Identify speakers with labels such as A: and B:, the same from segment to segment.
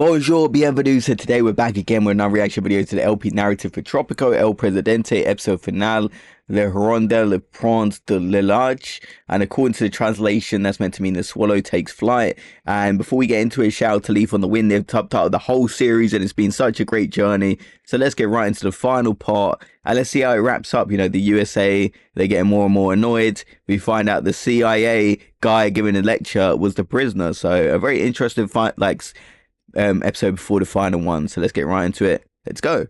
A: Bonjour, bienvenue. So today we're back again with another reaction video to the LP narrative for Tropico El Presidente episode finale, Le Ronda Le Prince de l'Elage. And according to the translation, that's meant to mean the swallow takes flight. And before we get into it, shout out to Leaf on the Wind. They've subtitled the whole series and it's been such a great journey. So let's get right into the final part and let's see how it wraps up. You know, the USA, they're getting more and more annoyed. We find out the CIA guy giving a lecture was the prisoner. So a very interesting fight, episode before the final one. So let's get right into it. Let's go.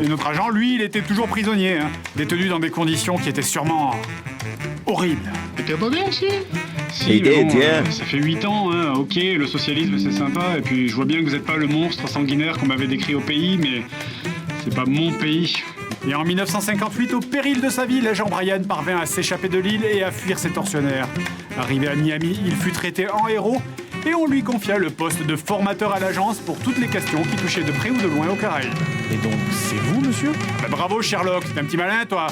B: Et notre agent, lui, il était toujours prisonnier, hein, détenu dans des conditions qui étaient sûrement horribles.
C: T'es pas bien ici?
B: Si,
A: did,
B: bon,
A: yeah.
B: Ça fait 8 ans, hein, ok, le socialisme c'est sympa, et puis je vois bien que vous n'êtes pas le monstre sanguinaire qu'on m'avait décrit au pays, mais c'est pas mon pays. Et en 1958, au péril de sa vie, l'agent Brian parvint à s'échapper de l'île et à fuir ses tortionnaires. Arrivé à Miami, il fut traité en héros et on lui confia le poste de formateur à l'agence pour toutes les questions qui touchaient de près ou de loin aux Caraïbes.
D: Et donc, c'est vous, monsieur?
B: Bah, bravo Sherlock, t'es un petit malin toi.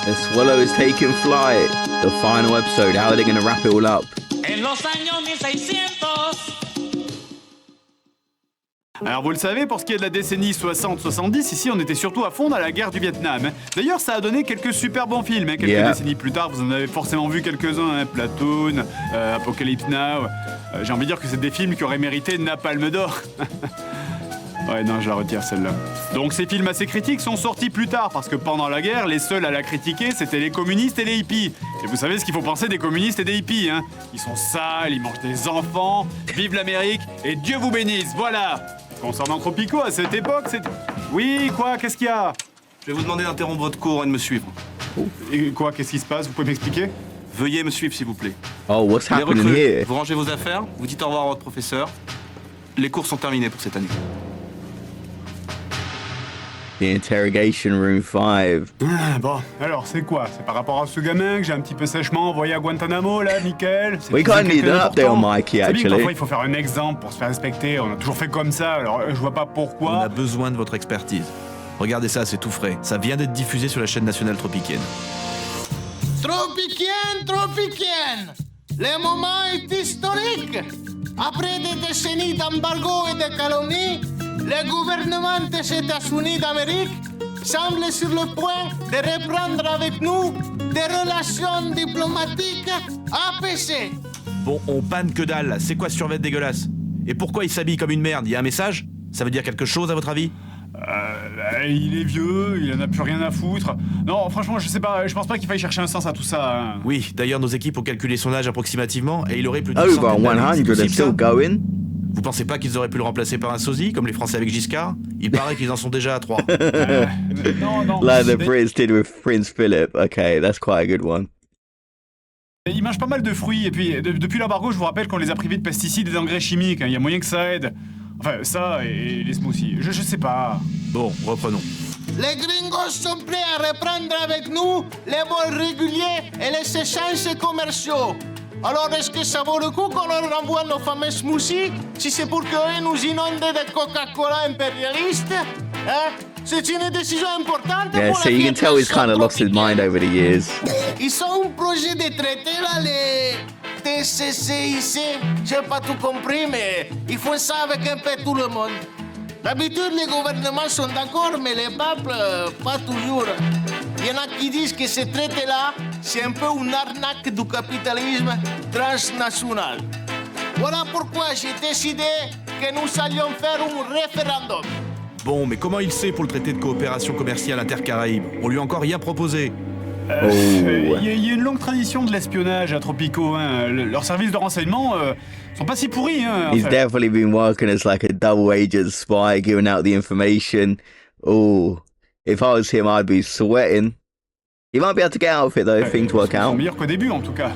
A: The swallow is taking flight. The final episode. How are they going to wrap it all up?
E: En los años 1600.
B: Alors vous le savez, pour ce qui est de la décennie 60-70, ici on était surtout à fond dans la guerre du Vietnam. D'ailleurs ça a donné quelques super bons films. Quelques décennies plus tard, vous en avez forcément vu quelques-uns. Platoon, Apocalypse Now. J'ai envie de dire que c'est des films qui auraient mérité Napalm d'or. Ouais, non, je la retire celle-là. Donc ces films assez critiques sont sortis plus tard, parce que pendant la guerre, les seuls à la critiquer, c'était les communistes et les hippies. Et vous savez ce qu'il faut penser des communistes et des hippies, hein? Ils sont sales, ils mangent des enfants, vive l'Amérique, et Dieu vous bénisse, voilà! Concernant Tropico, à cette époque, c'est... Oui, quoi? Qu'est-ce qu'il y a?
D: Je vais vous demander d'interrompre votre cours et de me suivre.
B: Et quoi? Qu'est-ce qui se passe? Vous pouvez m'expliquer?
D: Veuillez me suivre, s'il vous plaît.
A: Oh, what's
D: Les
A: happening
D: recrues,
A: here?
D: vous rangez vos affaires, vous dites au revoir à votre professeur. Les cours sont terminés pour cette année.
A: The interrogation room 5.
B: Ah, bon, alors c'est quoi? C'est par rapport à ce gamin que j'ai un petit peu sèchement envoyé à Guantanamo, là, Michael?
A: We kind of need an update on Mikey,
B: Vous savez que
A: actually.
B: parfois il faut faire un exemple pour se faire respecter, on a toujours fait comme ça, alors je vois pas
F: On
B: pourquoi.
F: a besoin de votre expertise. Regardez ça, c'est tout frais. Ça vient d'être diffusé sur la chaîne nationale tropicienne.
C: Tropicienne! Le moment est historique! Après des décennies d'embargo et de calomnie, le gouvernement des États-Unis d'Amérique semble sur le point de reprendre avec nous des relations diplomatiques apaisées.
F: Bon, on banne que dalle, là. C'est quoi ce survêt dégueulasse? Et pourquoi il s'habille comme une merde? Il y a un message? Ça veut dire quelque chose à votre avis?
B: Il est vieux, il en a plus rien à foutre. Non, franchement, je sais pas, je pense pas qu'il faille chercher un sens à tout ça. Hein.
F: Oui, d'ailleurs, nos équipes ont calculé son âge approximativement et il aurait plus de
A: Over
F: centaine d'années.
A: 100
F: C'est
A: and
F: possible,
A: still
F: ça?
A: going.
F: Vous pensez pas qu'ils auraient pu le remplacer par un sosie, comme les Français avec Giscard? Il paraît qu'ils en sont déjà à 3.
B: Non.
A: Like the Brits did with Prince Philip. Okay, that's quite a good one.
B: Ils mangent pas mal de fruits, et puis depuis l'embargo, je vous rappelle qu'on les a privés de pesticides et d'engrais chimiques. Il y a moyen que ça aide. Enfin, ça et les smoothies. Je sais pas.
F: Bon, reprenons.
C: Les gringos sont prêts à reprendre avec nous les vols réguliers et les échanges commerciaux. Alors, est-ce que ça vaut le coup qu'on leur renvoie nos fameux smoothies si c'est pour qu'eux nous inondent de Coca-Cola impérialiste? Hein? C'est une décision importante
A: Yeah,
C: pour
A: so
C: la
A: you can tell he's kind of lost his
C: tropicale.
A: mind over the years.
C: Ils ont un projet de traité, là, les TCCIC. J'ai pas tout compris, mais ils font ça avec un peu tout le monde. D'habitude, les gouvernements sont d'accord, mais les peuples, pas toujours. Il y en a qui disent que ce traité-là, c'est un peu une arnaque du capitalisme transnational. Voilà pourquoi j'ai décidé que nous allions faire un référendum.
F: Bon, mais comment il sait pour le traité de coopération commerciale intercaraïbe? On lui a encore rien proposé.
B: Il y a une longue tradition de l'espionnage à Tropico. Hein. Leurs services de renseignement sont pas si pourris. Hein,
A: He's
B: enfin.
A: definitely been working as like a double agent spy, giving out the information. Oh, if I was him, I'd be sweating. He might be able to get out of it though if things work
B: Ils sont
A: out.
B: meilleurs qu'au début, en tout cas.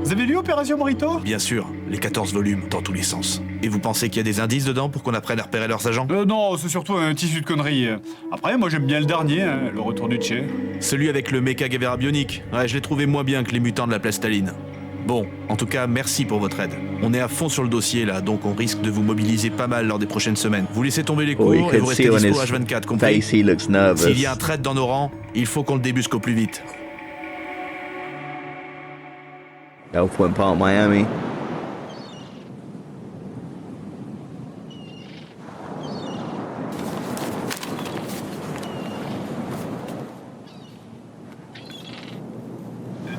B: Vous avez lu Opération Morito?
F: Bien sûr, les 14 volumes, dans tous les sens. Et vous pensez qu'il y a des indices dedans pour qu'on apprenne à repérer leurs agents?
B: Non, c'est surtout un tissu de conneries. Après, moi j'aime bien le dernier, hein, le retour du Che.
F: Celui avec le mecha Gavera bionique. Ouais, je l'ai trouvé moins bien que les mutants de la place Staline. Bon, en tout cas, merci pour votre aide. On est à fond sur le dossier là, donc on risque de vous mobiliser pas mal lors des prochaines semaines. Vous laissez tomber les cours
A: Oh, you
F: et vous
A: can
F: restez
A: see on
F: dispo
A: his
F: H24, compris?
A: face he looks nervous.
F: S'il y a un traître dans nos rangs, il faut qu'on le débusque au plus vite.
A: Elf Point Park, Miami.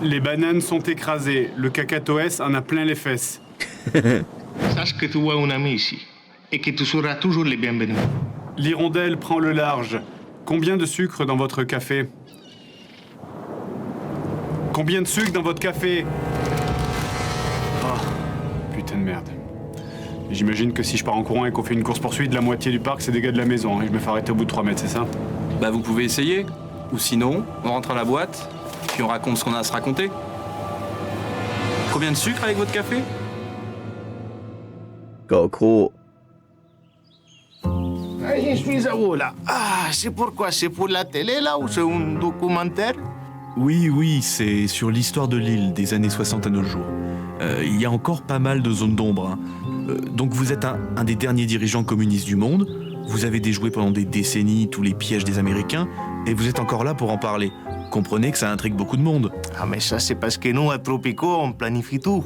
B: Les bananes sont écrasées, le cacatoès en a plein les fesses.
C: Sache que tu as un ami ici et que tu seras toujours le bienvenu.
B: L'hirondelle prend le large. Combien de sucre dans votre café? Combien de sucre dans votre café? Oh, putain de merde. J'imagine que si je pars en courant et qu'on fait une course-poursuite, la moitié du parc, c'est des gars de la maison. Et je me fais arrêter au bout de 3 mètres, c'est ça?
D: Bah vous pouvez essayer. Ou sinon, on rentre à la boîte, puis on raconte ce qu'on a à se raconter. Combien de sucre avec votre café?
A: Got caught.
C: Ah, je suis à vous là. Ah, c'est pourquoi? C'est pour la télé là ou c'est un documentaire?
F: Oui, c'est sur l'histoire de l'île des années 60 à nos jours. Il y a encore pas mal de zones d'ombre. Hein. Donc vous êtes un des derniers dirigeants communistes du monde, vous avez déjoué pendant des décennies tous les pièges des Américains, et vous êtes encore là pour en parler. Comprenez que ça intrigue beaucoup de monde.
C: Ah, mais ça, c'est parce que nous, à Tropico, on planifie tout.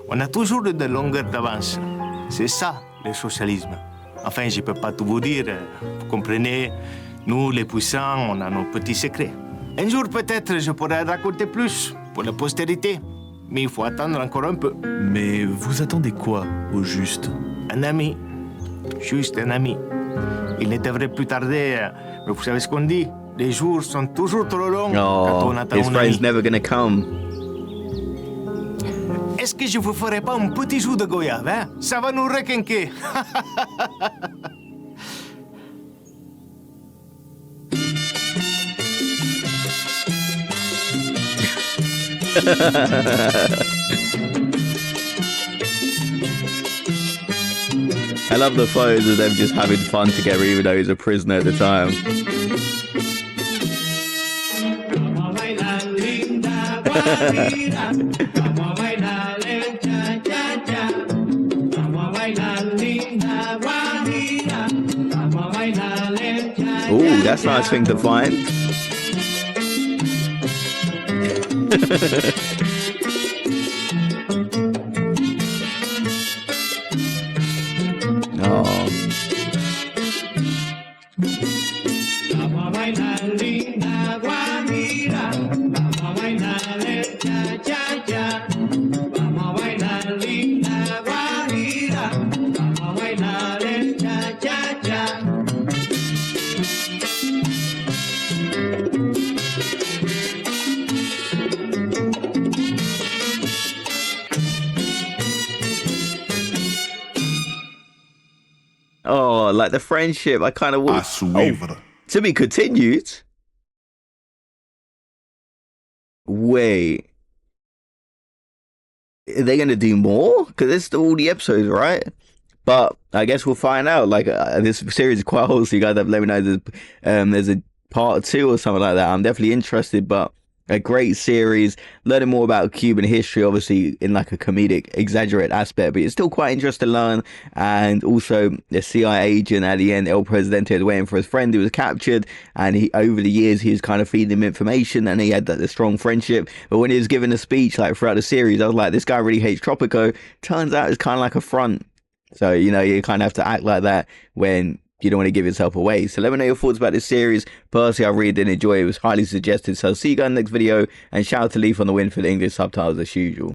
C: On a toujours de longueurs d'avance. C'est ça, le socialisme. Enfin, je peux pas tout vous dire. Vous comprenez, nous, les puissants, on a nos petits secrets. Un jour, peut-être, je pourrai raconter plus pour la postérité. Mais il faut attendre encore un peu.
F: Mais vous attendez quoi, au juste?
C: Un ami. Juste un ami. Il ne devrait plus tarder. Mais vous savez ce qu'on dit? Les jours sont toujours trop longs quand
A: Oh,
C: on attend
A: his
C: un
A: friend's
C: ami.
A: never gonna come.
C: Est-ce que je vous ferai pas un petit jus de goyave, hein? Ça va nous requinquer.
A: I love the photos of them just having fun together, even though he's a prisoner at the time.
E: Vamos a bailar linda guajira, vamos a bailar el cha cha cha. Vamos a bailar linda guajira, vamos a bailar el cha cha.
A: Ooh, that's a nice thing to find. Oh.
E: Vamos a bailar linda guajira, vamos a bailar el cha cha cha. Vamos a bailar linda guajira, vamos a bailar el cha cha cha.
A: Oh, like the friendship. I kind of want to be continued. Wait. Are they going to do more? Because it's all the episodes, right? But I guess we'll find out. Like, this series is quite old, so you guys have to let me know if there's a part 2 or something like that. I'm definitely interested, but a great series, learning more about Cuban history, obviously in like a comedic, exaggerated aspect, but it's still quite interesting to learn. And also the CIA agent at the end, El Presidente, was waiting for his friend who was captured, and he, over the years, he was kind of feeding him information, and he had that strong friendship. But when he was giving a speech, like throughout the series, I was like, this guy really hates Tropico. Turns out it's kind of like a front. So, you know, you kind of have to act like that when you don't want to give yourself away. So let me know your thoughts about this series. Personally, I really did enjoy it. It was highly suggested. So I'll see you guys in the next video. And shout out to Leaf on the win for the English subtitles as usual.